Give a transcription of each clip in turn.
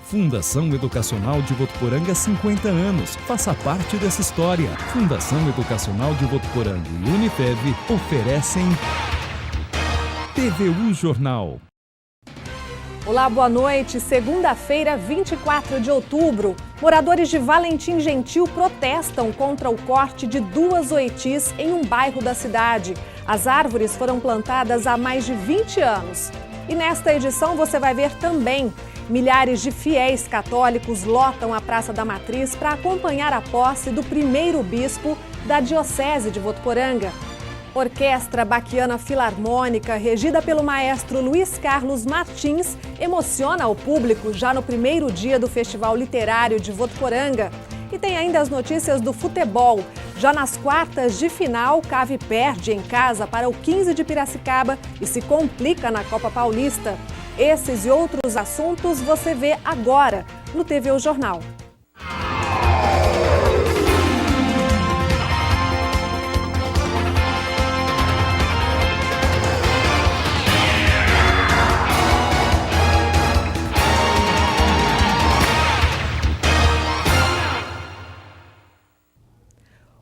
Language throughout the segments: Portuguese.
Fundação Educacional de Votuporanga 50 anos. Faça parte dessa história. Fundação Educacional de Votuporanga e Unifev oferecem TVU Jornal. Olá, boa noite. Segunda-feira, 24 de outubro. Moradores de Valentim Gentil protestam contra o corte de 2 oitis em um bairro da cidade. As árvores foram plantadas há mais de 20 anos. E nesta edição você vai ver também: milhares de fiéis católicos lotam a Praça da Matriz para acompanhar a posse do primeiro bispo da Diocese de Votuporanga. Orquestra Baquiana Filarmônica, regida pelo maestro Luiz Carlos Martins, emociona o público já no primeiro dia do Festival Literário de Votuporanga. E tem ainda as notícias do futebol. Já nas quartas de final, Cave perde em casa para o 15 de Piracicaba e se complica na Copa Paulista. Esses e outros assuntos você vê agora no TVU Jornal.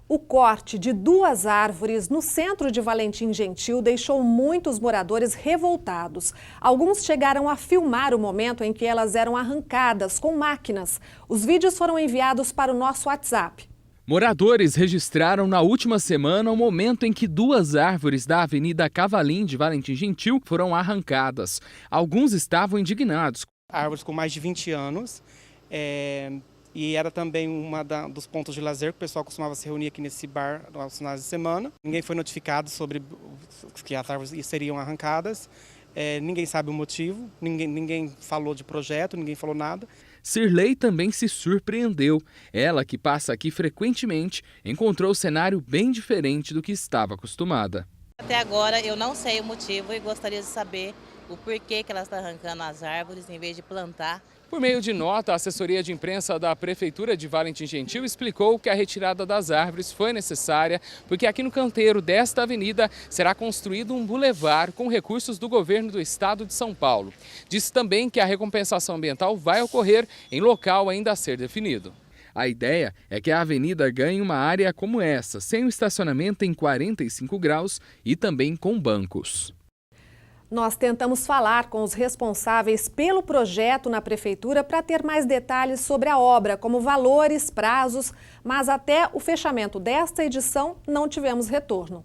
O corte de 2 árvores no centro de Valentim Gentil deixou muitos moradores revoltados. Alguns chegaram a filmar o momento em que elas eram arrancadas com máquinas. Os vídeos foram enviados para o nosso WhatsApp. Moradores registraram na última semana o momento em que 2 árvores da Avenida Cavalim de Valentim Gentil foram arrancadas. Alguns estavam indignados. Árvores com mais de 20 anos. E era também dos pontos de lazer que o pessoal costumava se reunir aqui nesse bar aos finais de semana. Ninguém foi notificado sobre que as árvores seriam arrancadas. Ninguém sabe o motivo, ninguém falou de projeto, ninguém falou nada. Cirlei também se surpreendeu. Ela, que passa aqui frequentemente, encontrou o cenário bem diferente do que estava acostumada. Até agora eu não sei o motivo e gostaria de saber o porquê que ela está arrancando as árvores em vez de plantar. Por meio de nota, a assessoria de imprensa da Prefeitura de Valentim Gentil explicou que a retirada das árvores foi necessária porque aqui no canteiro desta avenida será construído um bulevar com recursos do governo do estado de São Paulo. Disse também que a recompensação ambiental vai ocorrer em local ainda a ser definido. A ideia é que a avenida ganhe uma área como essa, sem o estacionamento em 45 graus e também com bancos. Nós tentamos falar com os responsáveis pelo projeto na Prefeitura para ter mais detalhes sobre a obra, como valores, prazos, mas até o fechamento desta edição não tivemos retorno.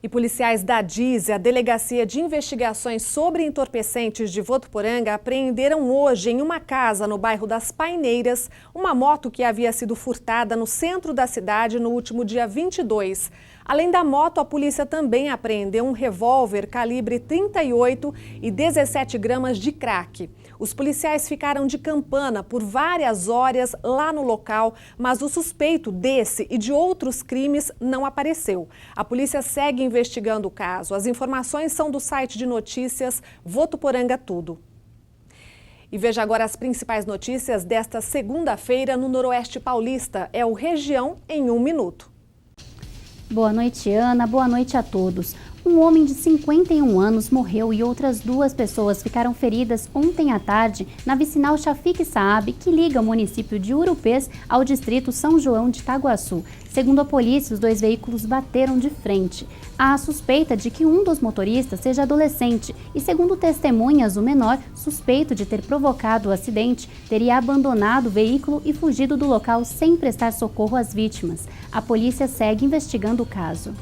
E policiais da DIS, a Delegacia de Investigações sobre Entorpecentes de Votuporanga, apreenderam hoje em uma casa no bairro das Paineiras uma moto que havia sido furtada no centro da cidade no último dia 22. Além da moto, a polícia também apreendeu um revólver calibre 38 e 17 gramas de crack. Os policiais ficaram de campana por várias horas lá no local, mas o suspeito desse e de outros crimes não apareceu. A polícia segue investigando o caso. As informações são do site de notícias Votuporanga Tudo. E veja agora as principais notícias desta segunda-feira no Noroeste Paulista. É o Região em 1 minuto. Boa noite, Ana. Boa noite a todos. Um homem de 51 anos morreu e outras 2 pessoas ficaram feridas ontem à tarde na vicinal Shafiq Saab, que liga o município de Urupês ao distrito São João de Itaguaçu. Segundo a polícia, os 2 veículos bateram de frente. Há suspeita de que um dos motoristas seja adolescente e, segundo testemunhas, o menor, suspeito de ter provocado o acidente, teria abandonado o veículo e fugido do local sem prestar socorro às vítimas. A polícia segue investigando o caso.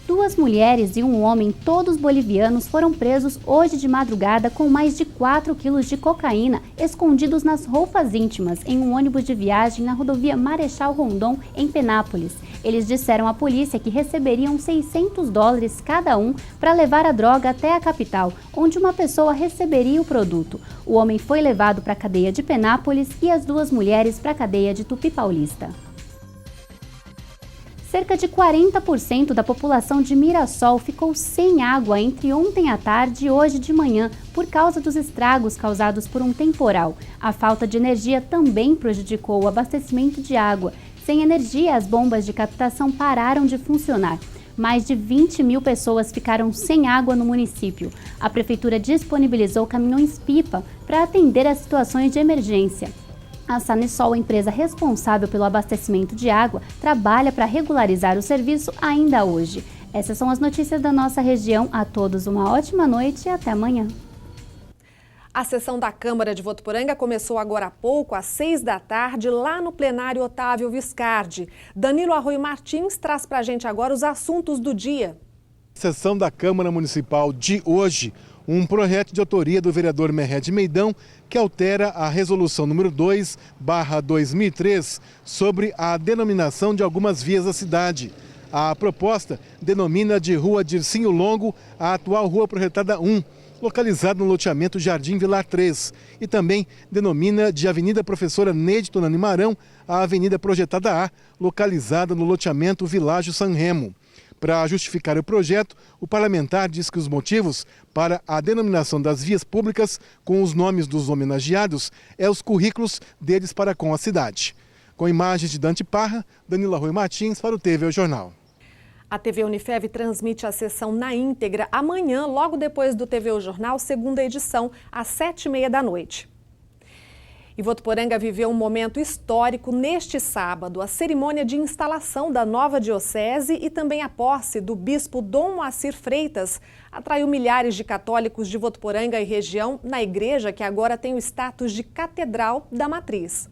2 mulheres e um homem, todos bolivianos, foram presos hoje de madrugada com mais de 4 quilos de cocaína escondidos nas roupas íntimas em um ônibus de viagem na rodovia Marechal Rondon, em Penápolis. Eles disseram à polícia que receberiam $600 cada um para levar a droga até a capital, onde uma pessoa receberia o produto. O homem foi levado para a cadeia de Penápolis e as 2 mulheres para a cadeia de Tupi Paulista. Cerca de 40% da população de Mirassol ficou sem água entre ontem à tarde e hoje de manhã por causa dos estragos causados por um temporal. A falta de energia também prejudicou o abastecimento de água. Sem energia, as bombas de captação pararam de funcionar. mais de 20 mil pessoas ficaram sem água no município. A prefeitura disponibilizou caminhões-pipa para atender as situações de emergência. A Sanesol, a empresa responsável pelo abastecimento de água, trabalha para regularizar o serviço ainda hoje. Essas são as notícias da nossa região. A todos uma ótima noite e até amanhã. A sessão da Câmara de Votuporanga começou agora há pouco, às 6 da tarde, lá no plenário Otávio Viscardi. Danilo Arroio Martins traz para a gente agora os assuntos do dia. Sessão da Câmara Municipal de hoje, um projeto de autoria do vereador Merred Meidão que altera a resolução número 2/2003 sobre a denominação de algumas vias da cidade. A proposta denomina de Rua Dircinho Longo a atual Rua Projetada 1, localizada no loteamento Jardim Vilar 3, e também denomina de Avenida Professora Neide Tonani Marão a Avenida Projetada A, localizada no loteamento Világio San Remo. Para justificar o projeto, o parlamentar diz que os motivos para a denominação das vias públicas com os nomes dos homenageados é os currículos deles para com a cidade. Com imagens de Dante Parra, Danilo Arroio Martins para o TV Jornal. A TV Unifev transmite a sessão na íntegra amanhã, logo depois do TV Jornal, segunda edição, às 7h30 da noite. E Votuporanga viveu um momento histórico neste sábado, a cerimônia de instalação da nova diocese e também a posse do bispo Dom Moacir Freitas atraiu milhares de católicos de Votuporanga e região na igreja que agora tem o status de Catedral da Matriz.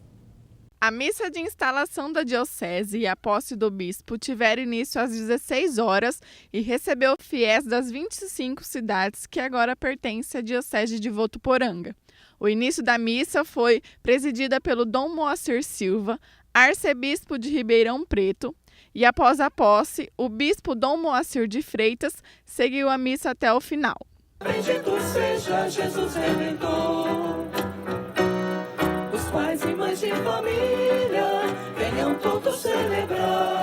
A missa de instalação da diocese e a posse do bispo tiveram início às 16 horas e recebeu fiéis das 25 cidades que agora pertencem à diocese de Votuporanga. O início da missa foi presidida pelo Dom Moacir Silva, arcebispo de Ribeirão Preto, e após a posse, o bispo Dom Moacir de Freitas seguiu a missa até o final. Bendito seja Jesus Redentor. Os pais e mães de família, venham todos celebrar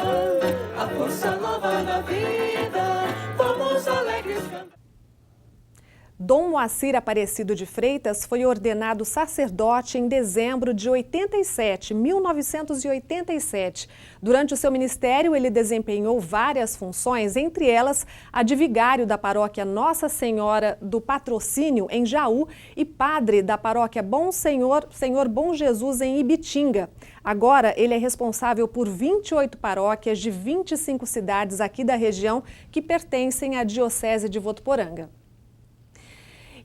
a força nova da vida, vamos alegres cantar. Dom Moacir Aparecido de Freitas foi ordenado sacerdote em dezembro de 1987. Durante o seu ministério, ele desempenhou várias funções, entre elas a de vigário da paróquia Nossa Senhora do Patrocínio, em Jaú, e padre da paróquia Bom Senhor Bom Jesus, em Ibitinga. Agora, ele é responsável por 28 paróquias de 25 cidades aqui da região que pertencem à Diocese de Votuporanga.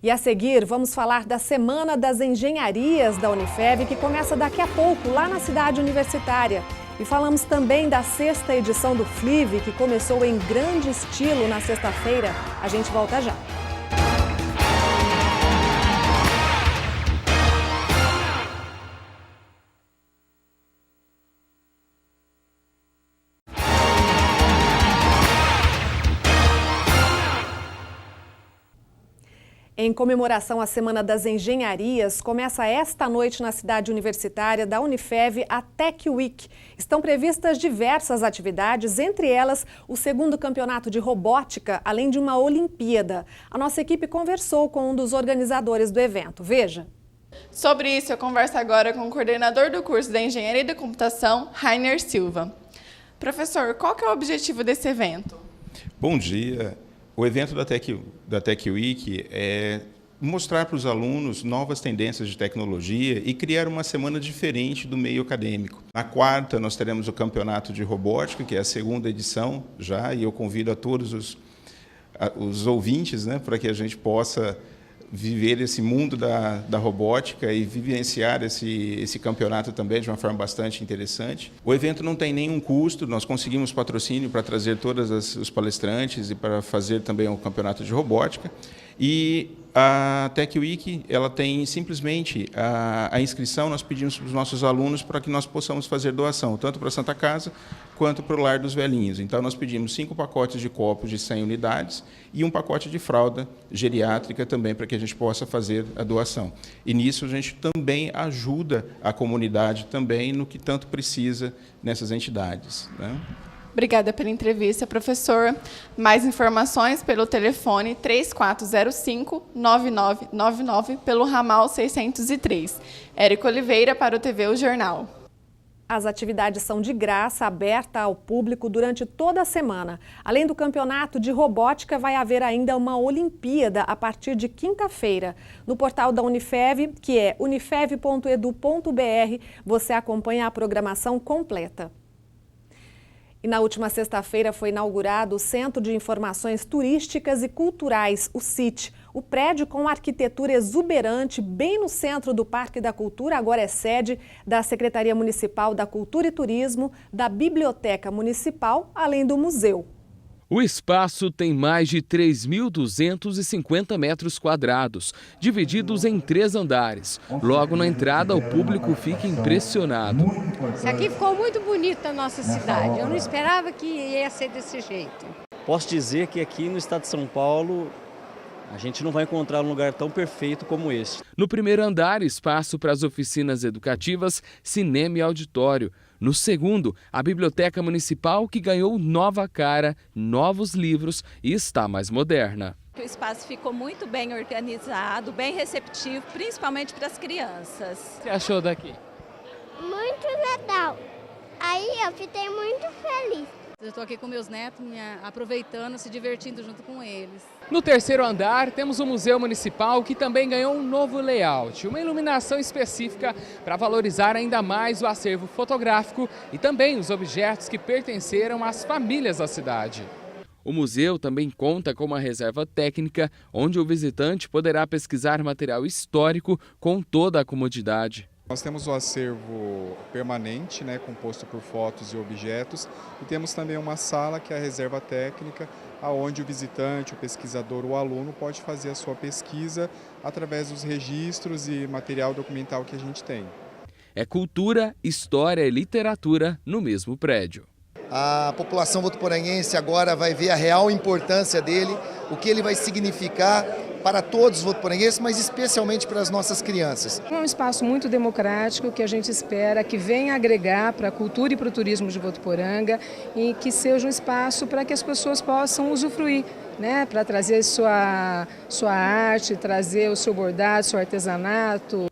E a seguir, vamos falar da Semana das Engenharias da Unifev, que começa daqui a pouco, lá na cidade universitária. E falamos também da 6ª edição do FLIV, que começou em grande estilo na sexta-feira. A gente volta já. Em comemoração à Semana das Engenharias, começa esta noite na cidade universitária da Unifev a Tech Week. Estão previstas diversas atividades, entre elas o 2º campeonato de robótica, além de uma Olimpíada. A nossa equipe conversou com um dos organizadores do evento. Veja. Sobre isso, eu converso agora com o coordenador do curso da Engenharia da Computação, Rainer Silva. Professor, qual que é o objetivo desse evento? Bom dia. O evento da Tech Week é mostrar para os alunos novas tendências de tecnologia e criar uma semana diferente do meio acadêmico. Na quarta, nós teremos o campeonato de robótica, que é a 2ª edição já, e eu convido a todos os ouvintes, né, para que a gente possa viver esse mundo da robótica e vivenciar esse campeonato também de uma forma bastante interessante. O evento não tem nenhum custo, nós conseguimos patrocínio para trazer todos os palestrantes e para fazer também o campeonato de robótica. E a Tech Week, ela tem simplesmente a inscrição, nós pedimos para os nossos alunos para que nós possamos fazer doação, tanto para a Santa Casa quanto para o Lar dos Velhinhos. Então, nós pedimos 5 pacotes de copos de 100 unidades e um pacote de fralda geriátrica também, para que a gente possa fazer a doação. E nisso a gente também ajuda a comunidade também no que tanto precisa nessas entidades, né? Obrigada pela entrevista, professor. Mais informações pelo telefone 3405-9999, pelo ramal 603. Érico Oliveira para o TV O Jornal. As atividades são de graça, aberta ao público durante toda a semana. Além do campeonato de robótica, vai haver ainda uma Olimpíada a partir de quinta-feira. No portal da Unifev, que é unifev.edu.br, você acompanha a programação completa. E na última sexta-feira foi inaugurado o Centro de Informações Turísticas e Culturais, o CIT. O prédio com arquitetura exuberante, bem no centro do Parque da Cultura, agora é sede da Secretaria Municipal da Cultura e Turismo, da Biblioteca Municipal, além do museu. O espaço tem mais de 3.250 metros quadrados, divididos em 3 andares. Logo na entrada, o público fica impressionado. Isso aqui ficou muito bonito na nossa cidade. Eu não esperava que ia ser desse jeito. Posso dizer que aqui no estado de São Paulo, a gente não vai encontrar um lugar tão perfeito como esse. No primeiro andar, espaço para as oficinas educativas, cinema e auditório. No segundo, a Biblioteca Municipal, que ganhou nova cara, novos livros e está mais moderna. O espaço ficou muito bem organizado, bem receptivo, principalmente para as crianças. O que você achou daqui? Muito legal. Aí eu fiquei muito feliz. Eu estou aqui com meus netos, aproveitando, se divertindo junto com eles. No terceiro andar, temos o Museu Municipal, que também ganhou um novo layout, uma iluminação específica para valorizar ainda mais o acervo fotográfico e também os objetos que pertenceram às famílias da cidade. O museu também conta com uma reserva técnica, onde o visitante poderá pesquisar material histórico com toda a comodidade. Nós temos o acervo permanente, composto por fotos e objetos, e temos também uma sala que é a reserva técnica, onde o visitante, o pesquisador, o aluno pode fazer a sua pesquisa através dos registros e material documental que a gente tem. É cultura, história e literatura no mesmo prédio. A população votuporanguense agora vai ver a real importância dele, o que ele vai significar para todos os votuporanguenses, mas especialmente para as nossas crianças. É um espaço muito democrático que a gente espera que venha agregar para a cultura e para o turismo de Votuporanga e que seja um espaço para que as pessoas possam usufruir, para trazer sua arte, trazer o seu bordado, seu artesanato.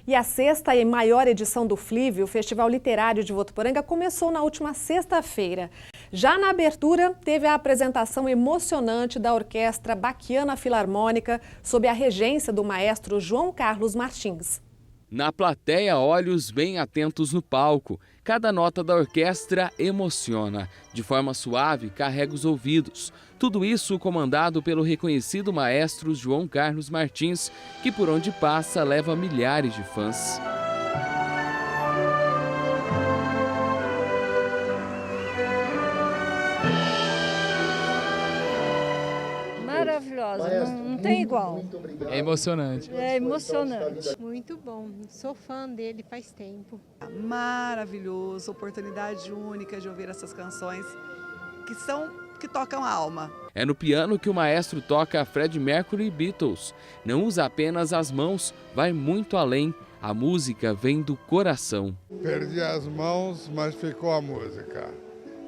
E a sexta e maior edição do FLIV, o Festival Literário de Votuporanga, começou na última sexta-feira. Já na abertura, teve a apresentação emocionante da Orquestra Baquiana Filarmônica, sob a regência do maestro João Carlos Martins. Na plateia, olhos bem atentos no palco. Cada nota da orquestra emociona. De forma suave, carrega os ouvidos. Tudo isso comandado pelo reconhecido maestro João Carlos Martins, que por onde passa leva milhares de fãs. Maravilhosa, não tem igual. É emocionante. É emocionante. Muito bom, sou fã dele faz tempo. Maravilhoso, oportunidade única de ouvir essas canções que tocam a alma. É no piano que o maestro toca Freddie Mercury e Beatles. Não usa apenas as mãos, vai muito além. A música vem do coração. Perdi as mãos, mas ficou a música.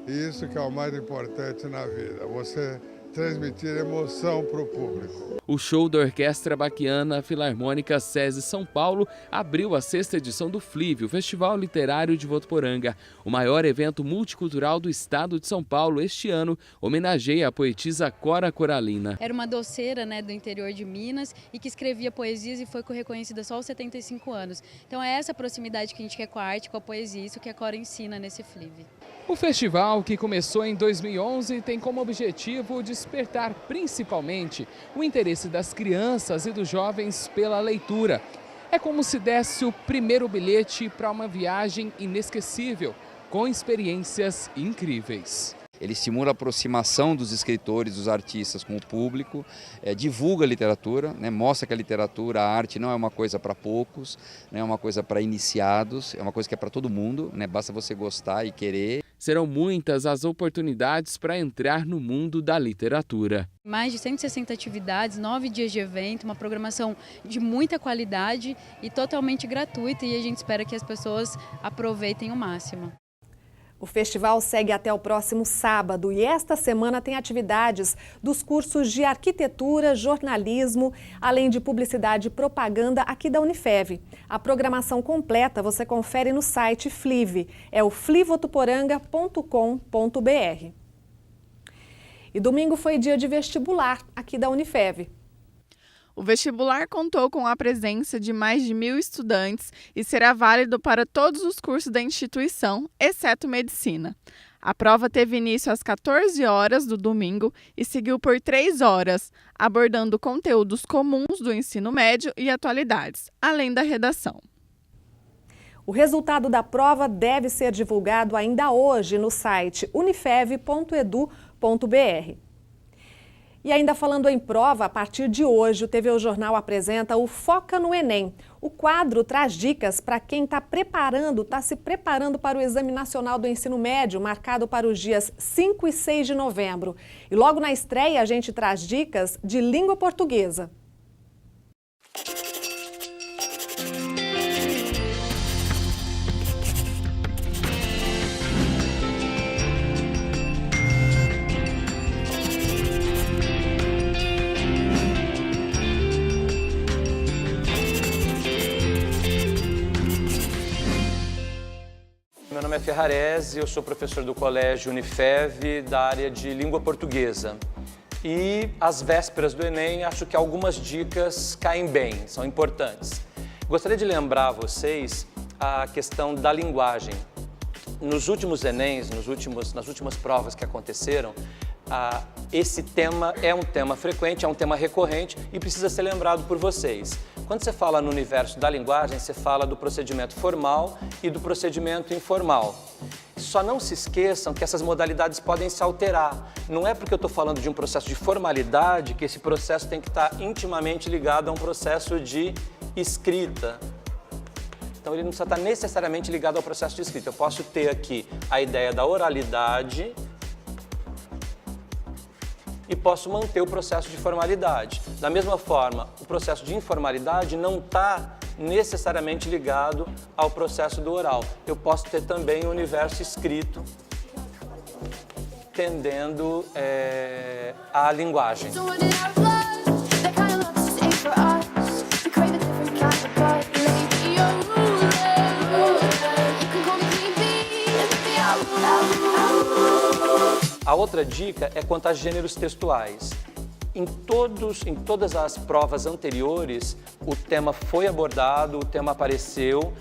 Isso que é o mais importante na vida. Você transmitir emoção para o público. O show da Orquestra Baquiana Filarmônica SESI São Paulo abriu a sexta edição do FLIV, o Festival Literário de Votuporanga. O maior evento multicultural do estado de São Paulo este ano homenageia a poetisa Cora Coralina. Era uma doceira do interior de Minas e que escrevia poesias e foi reconhecida só aos 75 anos. Então é essa proximidade que a gente quer com a arte, com a poesia, isso que a Cora ensina nesse FLIV. O festival, que começou em 2011, tem como objetivo despertar principalmente o interesse das crianças e dos jovens pela leitura. É como se desse o primeiro bilhete para uma viagem inesquecível, com experiências incríveis. Ele estimula a aproximação dos escritores, dos artistas com o público, divulga a literatura, mostra que a literatura, a arte não é uma coisa para poucos, não é uma coisa para iniciados, é uma coisa que é para todo mundo, basta você gostar e querer. Serão muitas as oportunidades para entrar no mundo da literatura. Mais de 160 atividades, 9 dias de evento, uma programação de muita qualidade e totalmente gratuita, e a gente espera que as pessoas aproveitem o máximo. O festival segue até o próximo sábado e esta semana tem atividades dos cursos de arquitetura, jornalismo, além de publicidade e propaganda aqui da Unifev. A programação completa você confere no site Flive, é o flivotuporanga.com.br. E domingo foi dia de vestibular aqui da Unifev. O vestibular contou com a presença de mais de 1.000 estudantes e será válido para todos os cursos da instituição, exceto medicina. A prova teve início às 14 horas do domingo e seguiu por 3 horas, abordando conteúdos comuns do ensino médio e atualidades, além da redação. O resultado da prova deve ser divulgado ainda hoje no site unifev.edu.br. E ainda falando em prova, a partir de hoje o TV Jornal apresenta o Foca no Enem. O quadro traz dicas para quem está se preparando para o Exame Nacional do Ensino Médio, marcado para os dias 5 e 6 de novembro. E logo na estreia a gente traz dicas de língua portuguesa. Meu nome é Ferrarese, eu sou professor do Colégio Unifev da área de língua portuguesa. E às vésperas do Enem, acho que algumas dicas caem bem, são importantes. Gostaria de lembrar a vocês a questão da linguagem. Nos últimos Enems, nas últimas provas que aconteceram, esse tema é um tema frequente, é um tema recorrente e precisa ser lembrado por vocês. Quando você fala no universo da linguagem, você fala do procedimento formal e do procedimento informal. Só não se esqueçam que essas modalidades podem se alterar. Não é porque eu estou falando de um processo de formalidade que esse processo tem que estar intimamente ligado a um processo de escrita. Então ele não precisa estar necessariamente ligado ao processo de escrita. Eu posso ter aqui a ideia da oralidade e posso manter o processo de formalidade. Da mesma forma, o processo de informalidade não está necessariamente ligado ao processo do oral. Eu posso ter também o universo escrito tendendo à linguagem. A outra dica é quanto a gêneros textuais. Em todas as provas anteriores, o tema foi abordado, o tema apareceu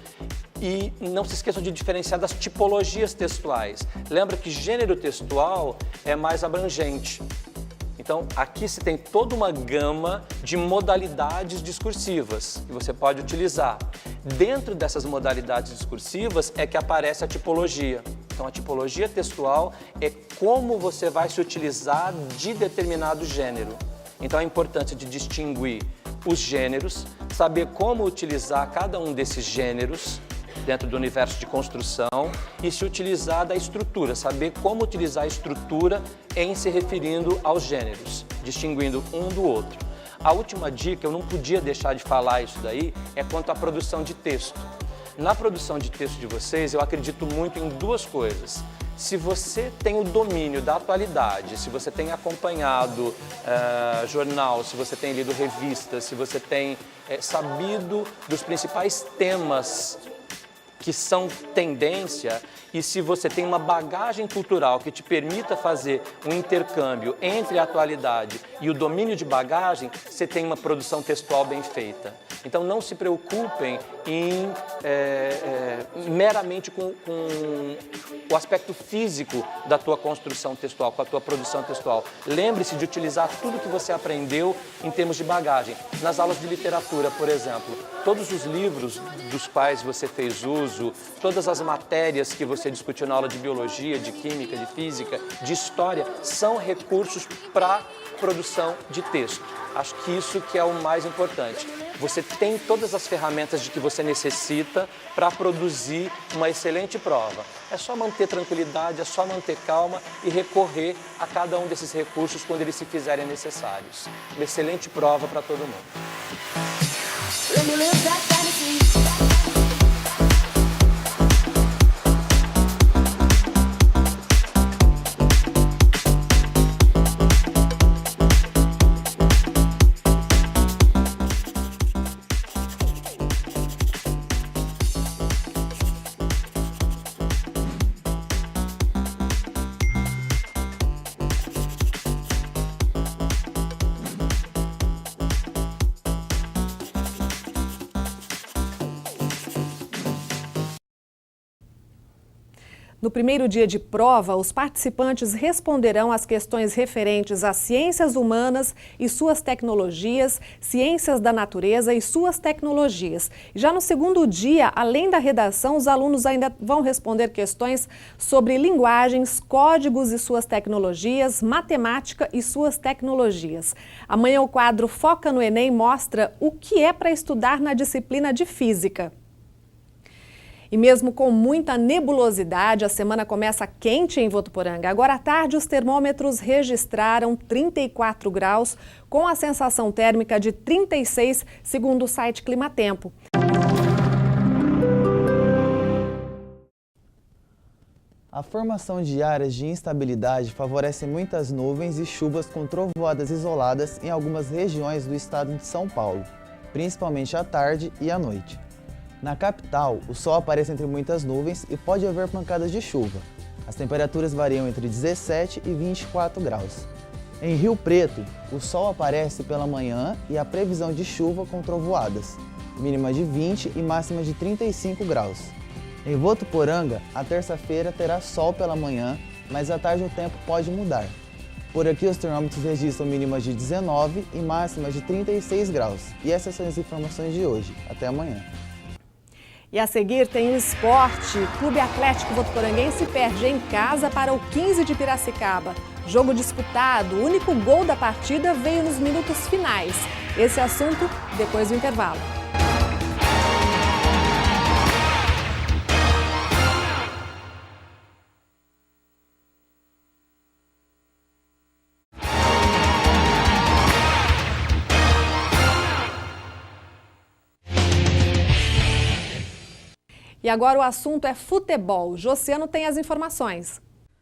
e não se esqueçam de diferenciar das tipologias textuais. Lembra que gênero textual é mais abrangente. Então, aqui se tem toda uma gama de modalidades discursivas que você pode utilizar. Dentro dessas modalidades discursivas é que aparece a tipologia. Então, a tipologia textual é como você vai se utilizar de determinado gênero. Então, a importância de distinguir os gêneros, saber como utilizar cada um desses gêneros dentro do universo de construção e se utilizar da estrutura, saber como utilizar a estrutura em se referindo aos gêneros, distinguindo um do outro. A última dica, eu não podia deixar de falar isso daí, é quanto à produção de texto. Na produção de texto de vocês, eu acredito muito em duas coisas. Se você tem o domínio da atualidade, se você tem acompanhado jornal, se você tem lido revistas, se você tem sabido dos principais temas que são tendência e se você tem uma bagagem cultural que te permita fazer um intercâmbio entre a atualidade e o domínio de bagagem, você tem uma produção textual bem feita. Então não se preocupem em meramente com o aspecto físico da tua construção textual, com a tua produção textual. Lembre-se de utilizar tudo que você aprendeu em termos de bagagem. Nas aulas de literatura, por exemplo, todos os livros dos quais você fez uso, todas as matérias que você discutiu na aula de biologia, de química, de física, de história, são recursos para produção de texto. Acho que isso que é o mais importante. Você tem todas as ferramentas de que você necessita para produzir uma excelente prova. É só manter tranquilidade, é só manter calma e recorrer a cada um desses recursos quando eles se fizerem necessários. Uma excelente prova para todo mundo. No primeiro dia de prova, os participantes responderão às questões referentes às ciências humanas e suas tecnologias, ciências da natureza e suas tecnologias. Já no segundo dia, além da redação, os alunos ainda vão responder questões sobre linguagens, códigos e suas tecnologias, matemática e suas tecnologias. Amanhã o quadro Foca no Enem mostra o que é para estudar na disciplina de Física. E mesmo com muita nebulosidade, a semana começa quente em Votuporanga. Agora à tarde, os termômetros registraram 34 graus, com a sensação térmica de 36, segundo o site Climatempo. A formação de áreas de instabilidade favorece muitas nuvens e chuvas com trovoadas isoladas em algumas regiões do estado de São Paulo, principalmente à tarde e à noite. Na capital, o sol aparece entre muitas nuvens e pode haver pancadas de chuva. As temperaturas variam entre 17 e 24 graus. Em Rio Preto, o sol aparece pela manhã e há previsão de chuva com trovoadas, mínima de 20 e máxima de 35 graus. Em Votuporanga, a terça-feira terá sol pela manhã, mas à tarde o tempo pode mudar. Por aqui, os termômetros registram mínimas de 19 e máximas de 36 graus. E essas são as informações de hoje. Até amanhã. E a seguir tem o esporte. Clube Atlético Votuporanguense perde em casa para o 15 de Piracicaba. Jogo disputado, o único gol da partida veio nos minutos finais. Esse assunto depois do intervalo. E agora o assunto é futebol. Josiano tem as informações.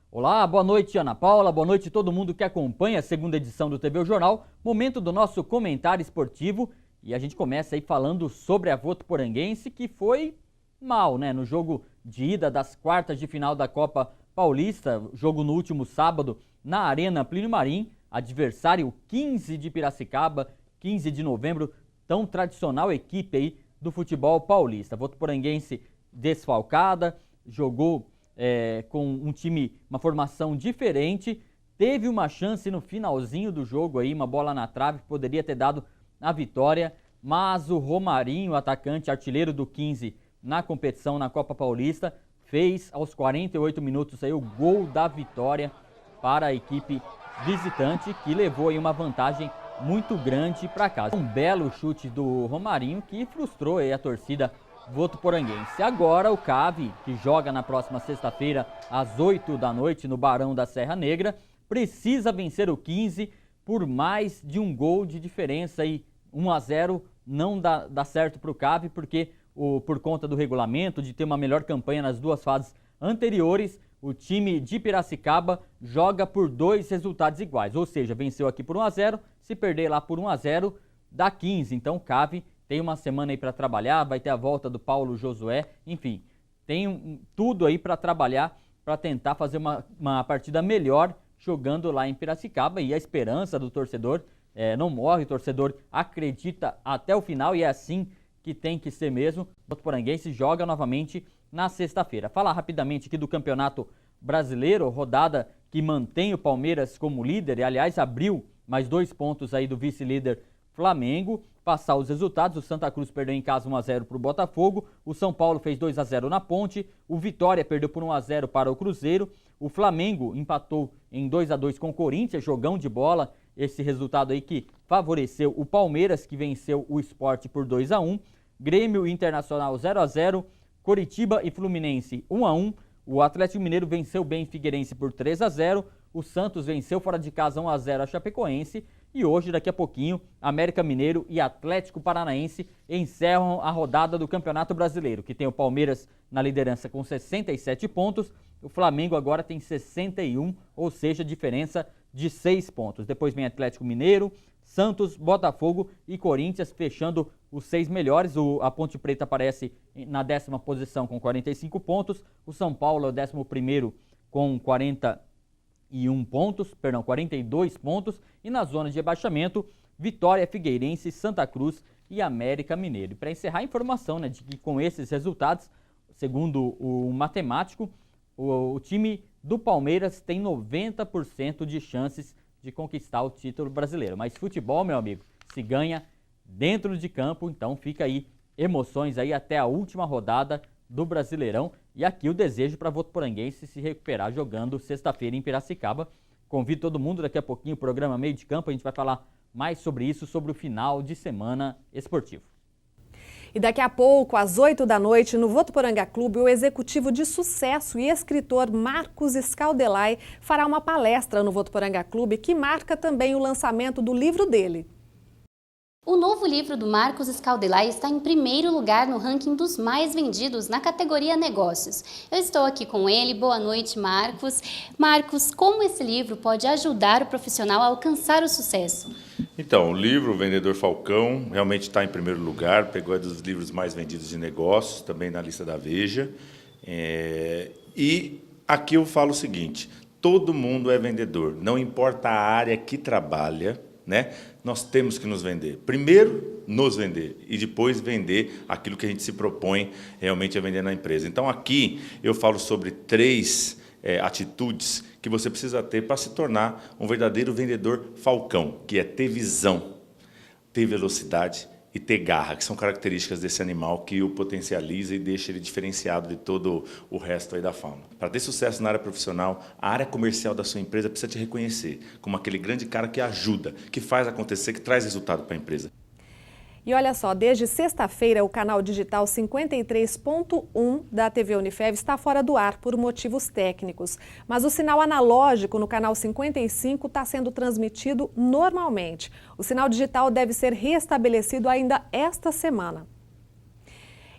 Olá, boa noite Ana Paula, boa noite a todo mundo que acompanha a segunda edição do TV Jornal. Momento do nosso comentário esportivo e a gente começa aí falando sobre a Votuporanguense que foi mal, né? No jogo de ida das quartas de final da Copa Paulista, jogo no último sábado na Arena Plínio Marim, adversário 15 de Piracicaba, 15 de novembro, tão tradicional equipe aí do futebol paulista. Votuporanguense desfalcada, jogou com um time, uma formação diferente, teve uma chance no finalzinho do jogo aí, uma bola na trave, poderia ter dado a vitória, mas o Romarinho, atacante artilheiro do 15 na competição na Copa Paulista, fez aos 48 minutos aí o gol da vitória para a equipe visitante, que levou aí uma vantagem muito grande para casa. Um belo chute do Romarinho que frustrou aí a torcida votuporanguense. Agora o CAV, que joga na próxima sexta-feira às 8 da noite no Barão da Serra Negra, precisa vencer o 15 por mais de um gol de diferença aí. 1-0 não dá certo para o CAV porque por conta do regulamento, de ter uma melhor campanha nas duas fases anteriores, o time de Piracicaba joga por 2 resultados iguais, ou seja, venceu aqui por 1-0, se perder lá por 1-0 dá 15, então o CAV tem uma semana aí para trabalhar, vai ter a volta do Paulo Josué, enfim, tem tudo aí para trabalhar, para tentar fazer uma partida melhor jogando lá em Piracicaba, e a esperança do torcedor não morre, o torcedor acredita até o final e é assim que tem que ser mesmo. O Votuporanguense joga novamente na sexta-feira. Falar rapidamente aqui do Campeonato Brasileiro, rodada que mantém o Palmeiras como líder e aliás abriu mais 2 pontos aí do vice-líder Flamengo. Passar os resultados, o Santa Cruz perdeu em casa 1-0 para o Botafogo, o São Paulo fez 2-0 na Ponte, o Vitória perdeu por 1-0 para o Cruzeiro, o Flamengo empatou em 2-2 com o Corinthians, jogão de bola, esse resultado aí que favoreceu o Palmeiras, que venceu o Sport por 2-1, Grêmio e Internacional 0-0, Coritiba e Fluminense 1-1, o Atlético Mineiro venceu bem Figueirense por 3-0, o Santos venceu fora de casa 1-0 a Chapecoense, e hoje, daqui a pouquinho, América Mineiro e Atlético Paranaense encerram a rodada do Campeonato Brasileiro, que tem o Palmeiras na liderança com 67 pontos, o Flamengo agora tem 61, ou seja, diferença de 6 pontos. Depois vem Atlético Mineiro, Santos, Botafogo e Corinthians fechando os 6 melhores. A Ponte Preta aparece na 10ª posição com 45 pontos, o São Paulo é o 11º com 42 pontos, e na zona de rebaixamento, Vitória, Figueirense, Santa Cruz e América Mineiro. E para encerrar a informação, de que com esses resultados, segundo o matemático, o time do Palmeiras tem 90% de chances de conquistar o título brasileiro. Mas futebol, meu amigo, se ganha dentro de campo, então fica aí emoções aí até a última rodada do Brasileirão. E aqui o desejo para Votuporanguense se recuperar jogando sexta-feira em Piracicaba. Convido todo mundo, daqui a pouquinho o programa Meio de Campo, a gente vai falar mais sobre isso, sobre o final de semana esportivo. E daqui a pouco, às 8 da noite, no Votuporanga Clube, o executivo de sucesso e escritor Marcos Scaldelay fará uma palestra no Votuporanga Clube que marca também o lançamento do livro dele. O novo livro do Marcos Scaldelay está em primeiro lugar no ranking dos mais vendidos na categoria Negócios. Eu estou aqui com ele. Boa noite, Marcos. Marcos, como esse livro pode ajudar o profissional a alcançar o sucesso? Então, o livro O Vendedor Falcão realmente está em primeiro lugar, pegou dos livros mais vendidos de negócios, também na lista da Veja. E aqui eu falo o seguinte, todo mundo é vendedor, não importa a área que trabalha, né? Nós temos que nos vender. Primeiro, nos vender e depois vender aquilo que a gente se propõe realmente a vender na empresa. Então, aqui eu falo sobre 3 atitudes que você precisa ter para se tornar um verdadeiro vendedor falcão, que é ter visão, ter velocidade e ter garra, que são características desse animal que o potencializa e deixa ele diferenciado de todo o resto aí da fauna. Para ter sucesso na área profissional, a área comercial da sua empresa precisa te reconhecer como aquele grande cara que ajuda, que faz acontecer, que traz resultado para a empresa. E olha só, desde sexta-feira, o canal digital 53.1 da TV Unifev está fora do ar por motivos técnicos. Mas o sinal analógico no canal 55 está sendo transmitido normalmente. O sinal digital deve ser restabelecido ainda esta semana.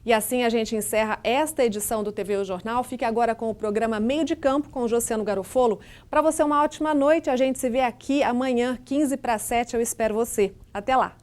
E assim a gente encerra esta edição do TV O Jornal. Fique agora com o programa Meio de Campo com o Josiano Garofolo. Para você uma ótima noite. A gente se vê aqui amanhã, 6:45. Eu espero você. Até lá.